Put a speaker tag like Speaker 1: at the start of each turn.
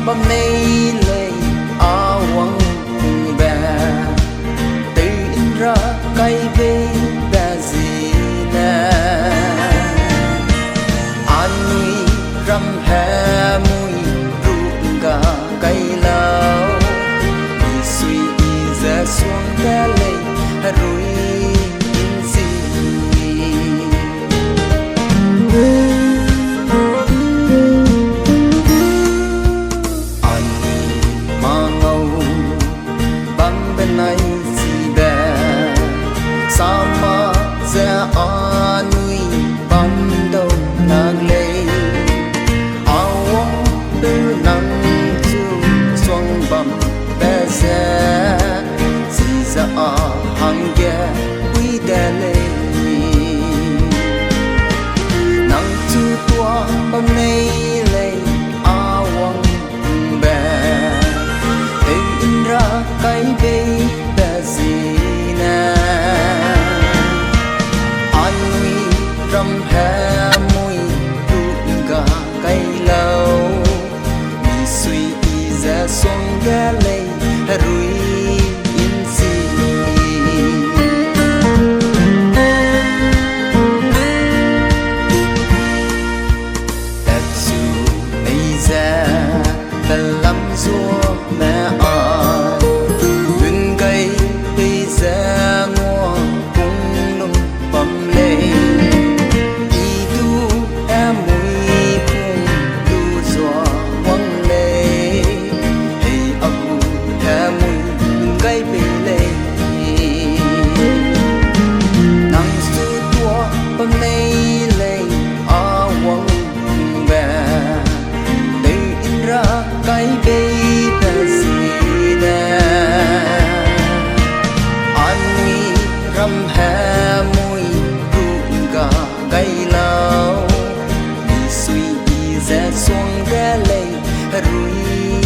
Speaker 1: bom nay lệ awang bè tin ra cây về bè gì nè anui ram hè mui ruộng gà cây lao đi suy ra xuống đá lệ rồi sama za anui bando nang lei awang du nang chu swang bam ba za si za a hang ge wi da lei nang chu tua bam nei lei awang ba in ra kai be ba si ram hè mui ruộng gà cây lâu đi suy ra xuống đá lệ rồi yên gì đẹp dù bây giờ ta lắm rùa mẹ ơi đừng cây bây giờ ngua cũng nung bầm lệ cây bì lệ nắng su tua bom nay lệ awang bè để in ra cây bì ta gì nè anui ram hè mui ruộng gà cây lao đi suy ra xuống đá lệ rồi